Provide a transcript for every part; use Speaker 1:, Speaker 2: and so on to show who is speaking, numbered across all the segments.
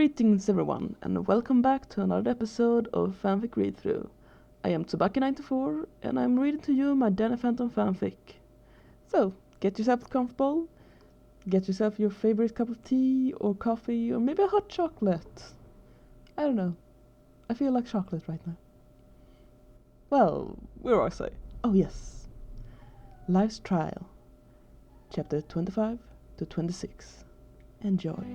Speaker 1: Greetings everyone, and welcome back to another episode of Fanfic Read-Through. I am Tsubaki94, and I'm reading to you my Danny Phantom fanfic. So, get yourself comfortable, get yourself your favorite cup of tea, or coffee, or maybe a hot chocolate. I don't know, I feel like chocolate right now. Well, where was I? Oh yes, Life's Trial, chapter 25 to 26. Enjoy.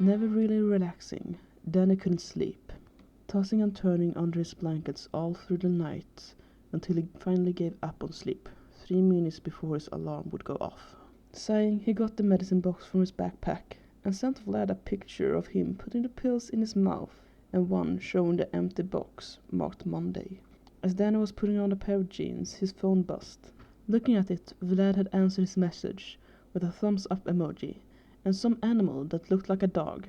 Speaker 1: Never really relaxing, Danny couldn't sleep, tossing and turning under his blankets all through the night until he finally gave up on sleep, 3 minutes before his alarm would go off. Sighing, he got the medicine box from his backpack and sent Vlad a picture of him putting the pills in his mouth and one showing the empty box marked Monday. As Danny was putting on a pair of jeans, his phone buzzed. Looking at it, Vlad had answered his message with a thumbs up emoji and some animal that looked like a dog.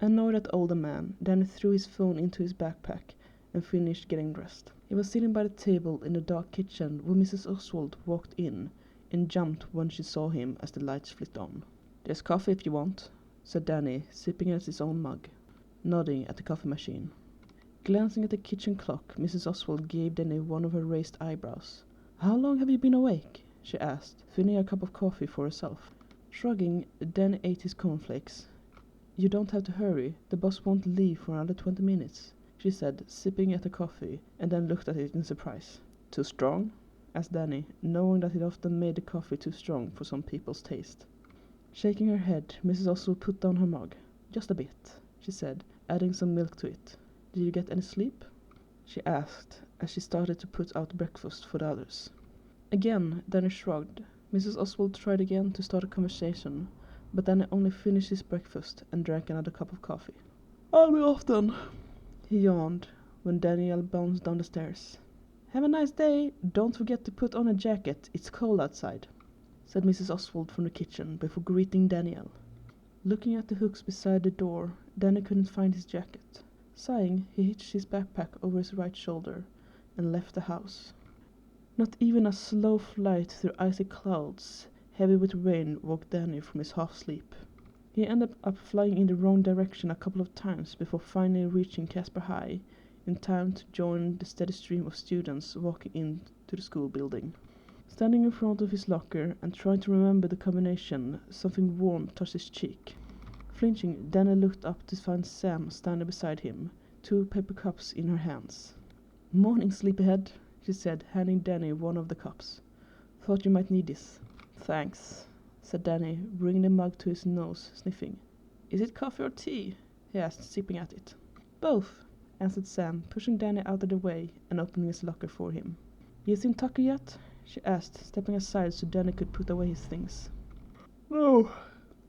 Speaker 1: Annoyed at older man, Danny threw his phone into his backpack and finished getting dressed. He was sitting by the table in the dark kitchen when Mrs. Oswald walked in and jumped when she saw him as the lights flicked on. "There's coffee if you want," said Danny, sipping at his own mug, nodding at the coffee machine. Glancing at the kitchen clock, Mrs. Oswald gave Danny one of her raised eyebrows. "How long have you been awake?" she asked, filling a cup of coffee for herself. Shrugging, Danny ate his cornflakes. "You don't have to hurry, the boss won't leave for another 20 minutes, she said, sipping at the coffee, and then looked at it in surprise. "Too strong?" asked Danny, knowing that it often made the coffee too strong for some people's taste. Shaking her head, Mrs. Oswald put down her mug. "Just a bit," she said, adding some milk to it. "Did you get any sleep?" she asked, as she started to put out breakfast for the others. Again, Danny shrugged. Mrs. Oswald tried again to start a conversation, but Danny only finished his breakfast and drank another cup of coffee. "I'll be off then," he yawned when Daniel bounced down the stairs. "Have a nice day. Don't forget to put on a jacket. It's cold outside," said Mrs. Oswald from the kitchen before greeting Daniel. Looking at the hooks beside the door, Danny couldn't find his jacket. Sighing, he hitched his backpack over his right shoulder and left the house. Not even a slow flight through icy clouds, heavy with rain, woke Danny from his half-sleep. He ended up flying in the wrong direction a couple of times before finally reaching Casper High, in time to join the steady stream of students walking into the school building. Standing in front of his locker and trying to remember the combination, something warm touched his cheek. Flinching, Danny looked up to find Sam standing beside him, 2 paper cups in her hands. "Morning, sleepyhead," she said, handing Danny one of the cups. "Thought you might need this." "Thanks," said Danny, bringing the mug to his nose, sniffing. "Is it coffee or tea?" he asked, sipping at it. "Both," answered Sam, pushing Danny out of the way and opening his locker for him. "You seen Tucker yet?" she asked, stepping aside so Danny could put away his things. "No,"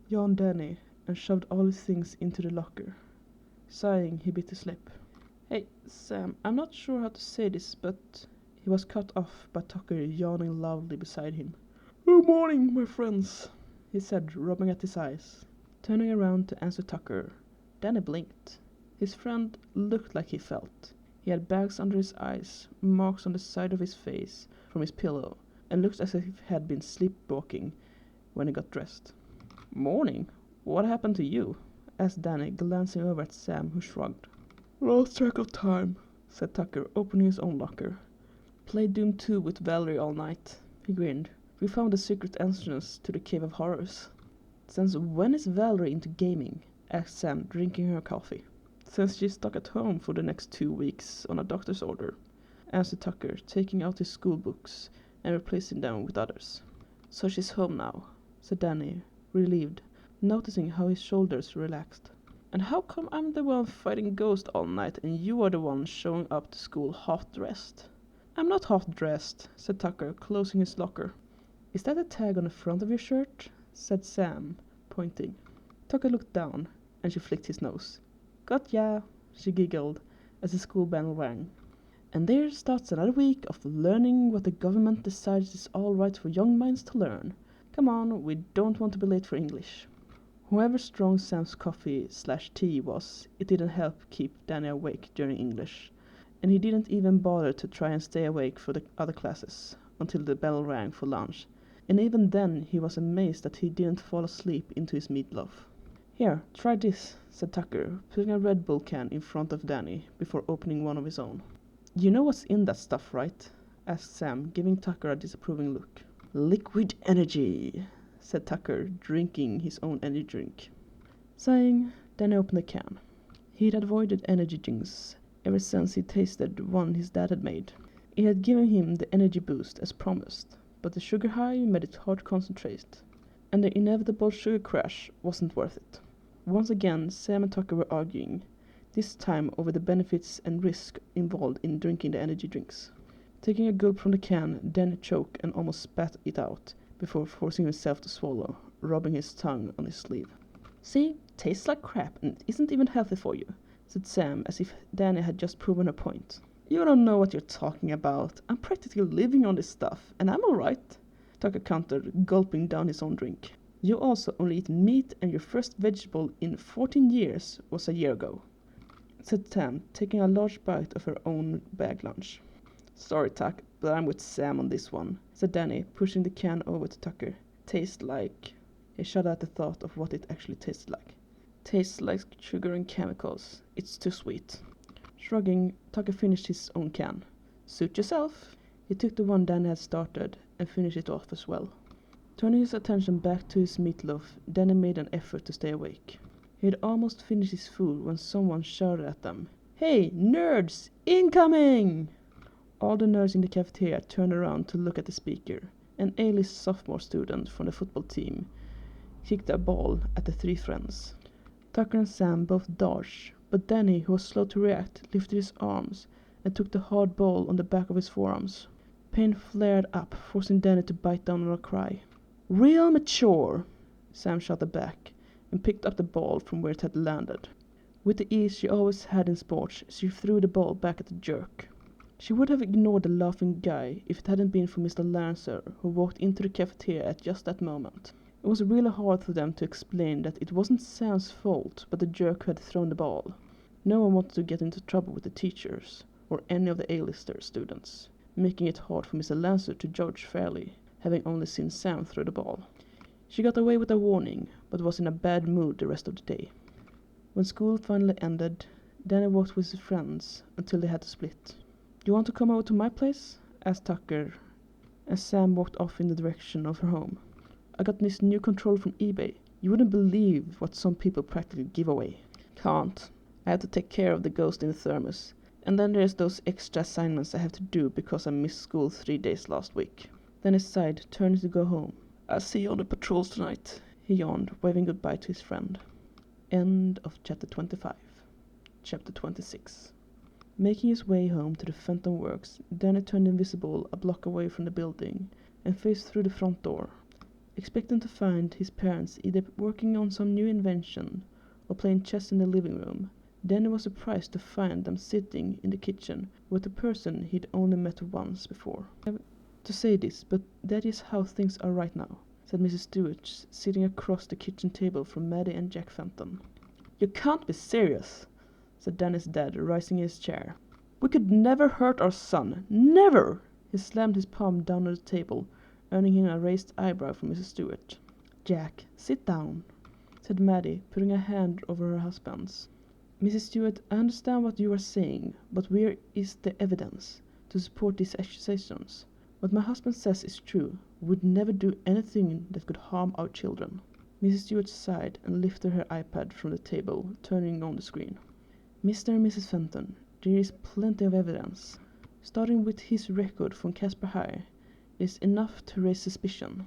Speaker 1: yawned Danny, and shoved all his things into the locker. Sighing, he bit his lip. "Hey, Sam, I'm not sure how to say this, but—" He was cut off by Tucker yawning loudly beside him. "Good morning, my friends," he said, rubbing at his eyes. Turning around to answer Tucker, Danny blinked. His friend looked like he felt. He had bags under his eyes, marks on the side of his face from his pillow, and looked as if he had been sleepwalking when he got dressed. "Morning. What happened to you?" asked Danny, glancing over at Sam, who shrugged. "Lost track of time," said Tucker, opening his own locker. "Played Doom 2 with Valerie all night," he grinned. "We found the secret entrance to the Cave of Horrors." "Since when is Valerie into gaming?" asked Sam, drinking her coffee. "Since she's stuck at home for the next 2 weeks on a doctor's order," answered Tucker, taking out his school books and replacing them with others. "So she's home now," said Danny, relieved, noticing how his shoulders relaxed. "And how come I'm the one fighting ghosts all night and you are the one showing up to school half-dressed?" "I'm not half-dressed," said Tucker, closing his locker. "Is that a tag on the front of your shirt?" said Sam, pointing. Tucker looked down, and she flicked his nose. "Gotcha," she giggled as the school bell rang. "And there starts another week of learning what the government decides is all right for young minds to learn. Come on, we don't want to be late for English." However strong Sam's coffee/tea was, it didn't help keep Danny awake during English, and he didn't even bother to try and stay awake for the other classes until the bell rang for lunch, and even then he was amazed that he didn't fall asleep into his meatloaf. "Here, try this," said Tucker, putting a Red Bull can in front of Danny before opening one of his own. "You know what's in that stuff, right?" asked Sam, giving Tucker a disapproving look. "Liquid energy," said Tucker, drinking his own energy drink. Sighing, Danny opened the can. He had avoided energy drinks ever since he tasted one his dad had made. It had given him the energy boost as promised, but the sugar high made it hard to concentrate, and the inevitable sugar crash wasn't worth it. Once again, Sam and Tucker were arguing, this time over the benefits and risk involved in drinking the energy drinks. Taking a gulp from the can, Danny choked and almost spat it out before forcing himself to swallow, rubbing his tongue on his sleeve. "See, tastes like crap and isn't even healthy for you," said Sam, as if Danny had just proven a point. "You don't know what you're talking about. I'm practically living on this stuff, and I'm alright," Tucker countered, gulping down his own drink. "You also only eat meat, and your first vegetable in 14 years was a year ago," said Sam, taking a large bite of her own bag lunch. "Sorry, Tuck, but I'm with Sam on this one," said Danny, pushing the can over to Tucker. "Tastes like..." He shuddered at the thought of what it actually tasted like. "Tastes like sugar and chemicals. It's too sweet." Shrugging, Tucker finished his own can. "Suit yourself." He took the one Danny had started and finished it off as well. Turning his attention back to his meatloaf, Danny made an effort to stay awake. He had almost finished his food when someone shouted at them, "Hey, nerds! Incoming!" All the nerds in the cafeteria turned around to look at the speaker. An A-list sophomore student from the football team kicked a ball at the three friends. Tucker and Sam both dodged, but Danny, who was slow to react, lifted his arms and took the hard ball on the back of his forearms. Pain flared up, forcing Danny to bite down on a cry. "Real mature," Sam shouted back, and picked up the ball from where it had landed. With the ease she always had in sports, she threw the ball back at the jerk. She would have ignored the laughing guy if it hadn't been for Mr. Lancer, who walked into the cafeteria at just that moment. It was really hard for them to explain that it wasn't Sam's fault, but the jerk who had thrown the ball. No one wanted to get into trouble with the teachers, or any of the A-lister students, making it hard for Mr. Lancer to judge fairly, having only seen Sam throw the ball. She got away with a warning, but was in a bad mood the rest of the day. When school finally ended, Danny walked with his friends until they had to split. "You want to come over to my place?" asked Tucker, as Sam walked off in the direction of her home. "I got this new controller from eBay. You wouldn't believe what some people practically give away." "Can't. I have to take care of the ghost in the thermos. And then there's those extra assignments I have to do because I missed school 3 days last week." Then he sighed, turning to go home. "I'll see you on the patrols tonight," he yawned, waving goodbye to his friend. End of chapter 25. Chapter 26. Making his way home to the Fenton Works, Danny turned invisible a block away from the building and faced through the front door. Expecting to find his parents either working on some new invention or playing chess in the living room, Danny was surprised to find them sitting in the kitchen with a person he'd only met once before. "I have to say this, but that is how things are right now," said Mrs. Stewart, sitting across the kitchen table from Maddie and Jack Fenton. "You can't be serious," said Danny's dad, rising in his chair. "We could never hurt our son. Never!" He slammed his palm down on the table, earning him a raised eyebrow from Mrs. Stewart. "Jack, sit down," said Maddie, putting a hand over her husband's. "Mrs. Stewart, I understand what you are saying, but where is the evidence to support these accusations? What my husband says is true. We'd never do anything that could harm our children." Mrs. Stewart sighed and lifted her iPad from the table, turning on the screen. "Mr. and Mrs. Fenton, there is plenty of evidence. Starting with his record from Casper High, it is enough to raise suspicion."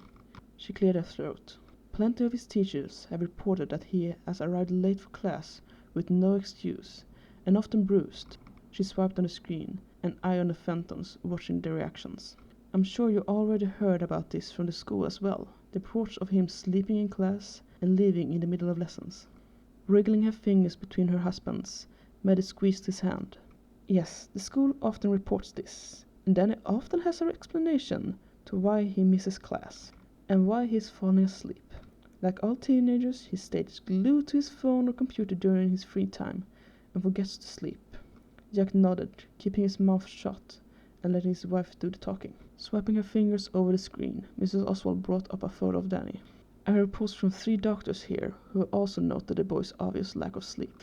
Speaker 1: She cleared her throat. "Plenty of his teachers have reported that he has arrived late for class with no excuse, and often bruised." She swiped on the screen, an eye on the Fentons, watching their reactions. "I'm sure you already heard about this from the school as well. The reports of him sleeping in class and leaving in the middle of lessons." Wriggling her fingers between her husband's, Maddie squeezed his hand. "Yes, the school often reports this, and Danny often has an explanation to why he misses class, and why he is falling asleep. Like all teenagers, he stays glued to his phone or computer during his free time and forgets to sleep. Jack nodded, keeping his mouth shut and letting his wife do the talking. Swiping her fingers over the screen, Mrs. Oswald brought up a photo of Danny. I have reports from 3 doctors here who also noted the boy's obvious lack of sleep,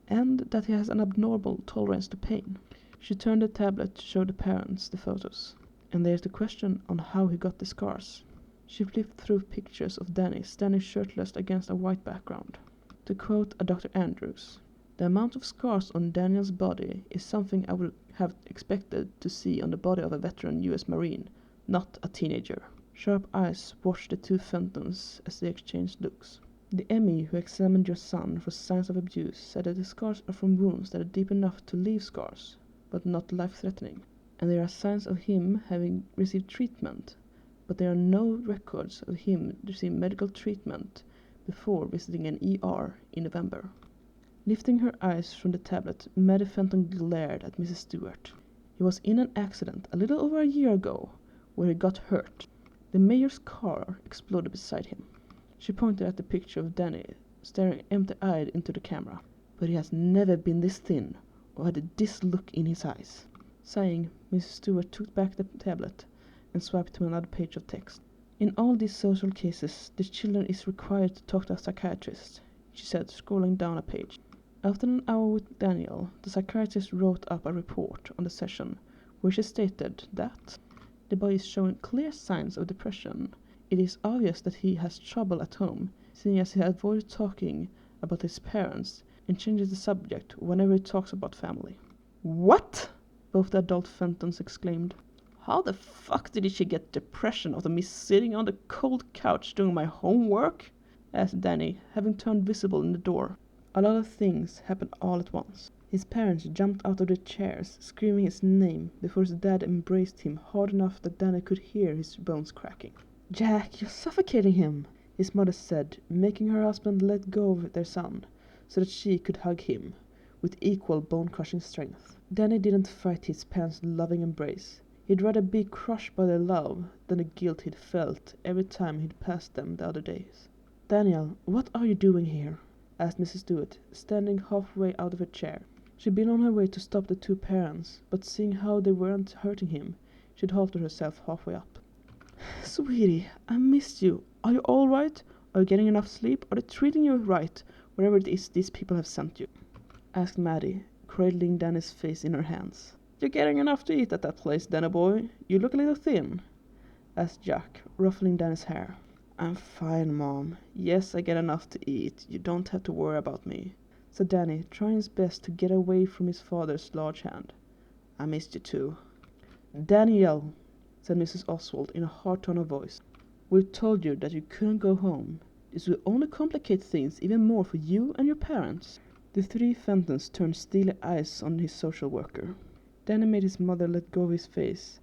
Speaker 1: and that he has an abnormal tolerance to pain. She turned the tablet to show the parents the photos. And there's the question on how he got the scars. She flipped through pictures of Danny standing shirtless against a white background. To quote a Dr. Andrews, "The amount of scars on Daniel's body is something I would have expected to see on the body of a veteran U.S. Marine, not a teenager." Sharp eyes watched the 2 Fentons as they exchanged looks. The ME who examined your son for signs of abuse said that the scars are from wounds that are deep enough to leave scars, but not life-threatening. And there are signs of him having received treatment, but there are no records of him receiving medical treatment before visiting an ER in November. Lifting her eyes from the tablet, Maddie Fenton glared at Mrs. Stewart. He was in an accident a little over a year ago, where he got hurt. The mayor's car exploded beside him. She pointed at the picture of Danny, staring empty-eyed into the camera. But he has never been this thin, or had this look in his eyes. Sighing, Mrs. Stewart took back the tablet and swiped to another page of text. "In all these social cases, the children is required to talk to a psychiatrist," she said, scrolling down a page. After an hour with Daniel, the psychiatrist wrote up a report on the session, where she stated that the boy is showing clear signs of depression. It is obvious that he has trouble at home, seeing as he avoids talking about his parents and changes the subject whenever he talks about family. "What?" both the adult Fentons exclaimed. "How the fuck did she get depression after me sitting on the cold couch doing my homework?" asked Danny, having turned visible in the door. A lot of things happened all at once. His parents jumped out of their chairs, screaming his name, before his dad embraced him hard enough that Danny could hear his bones cracking. "Jack, you're suffocating him," his mother said, making her husband let go of their son, so that she could hug him, with equal bone-crushing strength. Danny didn't fight his parents' loving embrace. He'd rather be crushed by their love than the guilt he'd felt every time he'd passed them the other days. "Daniel, what are you doing here?" asked Mrs. Stewart, standing halfway out of her chair. She'd been on her way to stop the 2 parents, but seeing how they weren't hurting him, she'd halted herself halfway up. "Sweetie, I missed you. Are you all right? Are you getting enough sleep? Are they treating you right, wherever it is these people have sent you?" asked Maddie, cradling Danny's face in her hands. "You're getting enough to eat at that place, Danny boy. You look a little thin," asked Jack, ruffling Danny's hair. "I'm fine, Mom. Yes, I get enough to eat. You don't have to worry about me," said Danny, trying his best to get away from his father's large hand. "I missed you too." "Daniel," said Mrs. Oswald in a hard tone of voice, "we told you that you couldn't go home. This will only complicate things even more for you and your parents." The 3 Fentons turned steely eyes on his social worker. Danny made his mother let go of his face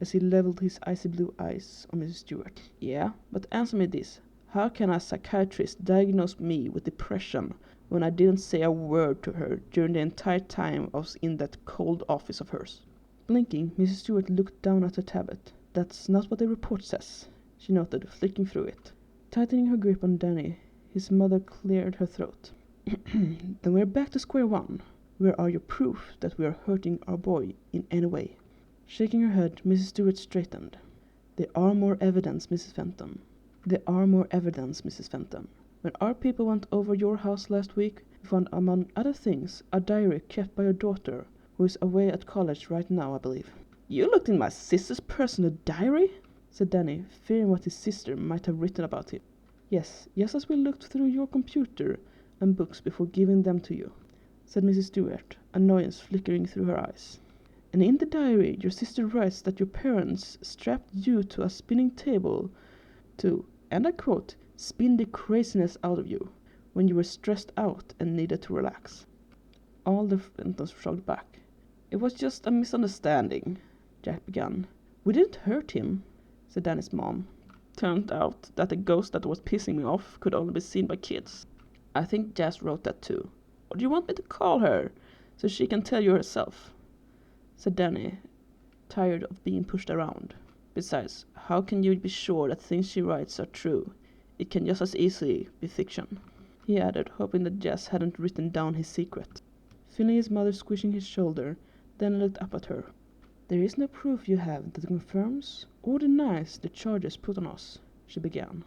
Speaker 1: as he leveled his icy blue eyes on Mrs. Stewart. "Yeah, but answer me this. How can a psychiatrist diagnose me with depression when I didn't say a word to her during the entire time I was in that cold office of hers?" Blinking, Mrs. Stewart looked down at her tablet. "That's not what the report says," she noted, flicking through it. Tightening her grip on Danny, his mother cleared her throat. "Then we're back to square one. Where are your proof that we are hurting our boy in any way?" Shaking her head, Mrs. Stewart straightened. "There are more evidence, Mrs. Fenton. There are more evidence, Mrs. Fenton. When our people went over your house last week, we found, among other things, a diary kept by your daughter, who is away at college right now, I believe." "You looked in my sister's personal diary?" said Danny, fearing what his sister might have written about him. "Yes, just as we looked through your computer and books before giving them to you," said Mrs. Stewart, annoyance flickering through her eyes. "And in the diary, your sister writes that your parents strapped you to a spinning table to, and I quote, spin the craziness out of you when you were stressed out and needed to relax." All the Fentons shrugged back. "It was just a misunderstanding," Jack began. "We didn't hurt him," said Danny's mom. "Turned out that the ghost that was pissing me off could only be seen by kids. I think Jazz wrote that too. Or do you want me to call her so she can tell you herself?" said Danny, tired of being pushed around. "Besides, how can you be sure that things she writes are true, It can just as easily be fiction," he added, hoping that Jess hadn't written down his secret. Feeling his mother squishing his shoulder, Danny looked up at her. "There is no proof you have that confirms or denies the charges put on us," she began.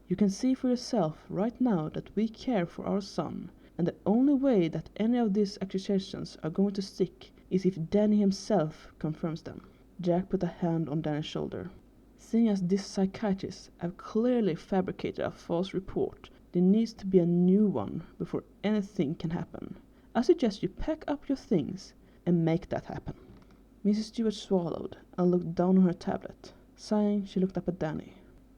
Speaker 1: "You can see for yourself right now that we care for our son, and the only way that any of these accusations are going to stick is if Danny himself confirms them." Jack put a hand on Danny's shoulder. "Seeing as this psychiatrist have clearly fabricated a false report, there needs to be a new one before anything can happen. I suggest you pack up your things and make that happen." Mrs. Stewart swallowed and looked down on her tablet. Sighing, she looked up at Danny.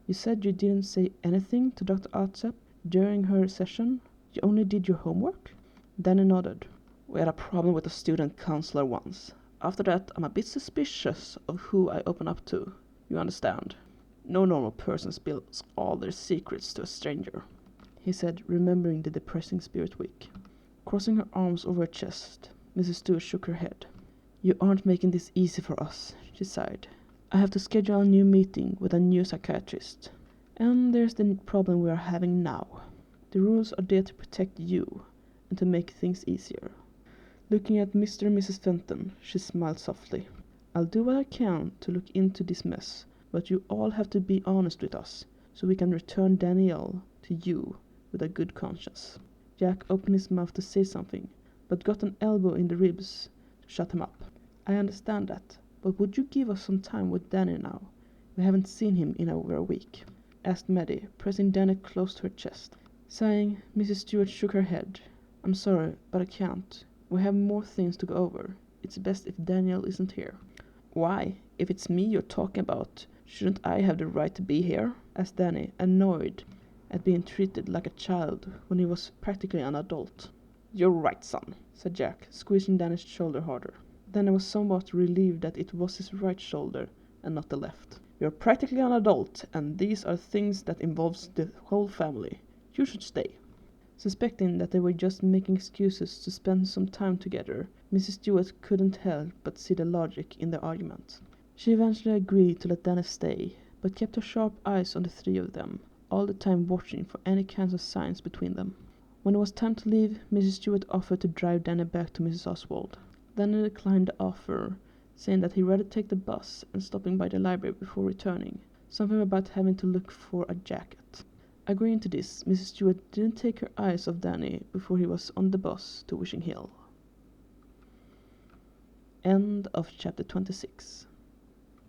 Speaker 1: "You said you didn't say anything to Dr. Artsep during her session? You only did your homework?" Danny nodded. "We had a problem with a student counselor once. After that, I'm a bit suspicious of who I open up to. You understand? No normal person spills all their secrets to a stranger," he said, remembering the depressing Spirit Week. Crossing her arms over her chest, Mrs. Stewart shook her head. "You aren't making this easy for us," she sighed. "I have to schedule a new meeting with a new psychiatrist. And there's the problem we are having now. The rules are there to protect you and to make things easier." Looking at Mr. and Mrs. Fenton, she smiled softly. "I'll do what I can to look into this mess, but you all have to be honest with us, so we can return Danielle to you with a good conscience." Jack opened his mouth to say something, but got an elbow in the ribs to shut him up. "I understand that, but would you give us some time with Danny now? We haven't seen him in over a week," asked Maddie, pressing Danny close to her chest. Sighing, Mrs. Stewart shook her head. "I'm sorry, but I can't. We have more things to go over. It's best if Daniel isn't here." "Why? If it's me you're talking about, shouldn't I have the right to be here?" asked Danny, annoyed at being treated like a child when he was practically an adult. "You're right, son," said Jack, squeezing Danny's shoulder harder. Danny was somewhat relieved that it was his right shoulder and not the left. "You're practically an adult, and these are things that involves the whole family. You should stay." Suspecting that they were just making excuses to spend some time together, Mrs. Stewart couldn't help but see the logic in their argument. She eventually agreed to let Danny stay, but kept her sharp eyes on the three of them, all the time watching for any kinds of signs between them. When it was time to leave, Mrs. Stewart offered to drive Danny back to Mrs. Oswald. Danny declined the offer, saying that he'd rather take the bus and stopping by the library before returning, something about having to look for a jacket. Agreeing to this, Mrs. Stewart didn't take her eyes off Danny before he was on the bus to Wishing Hill. End of chapter 26.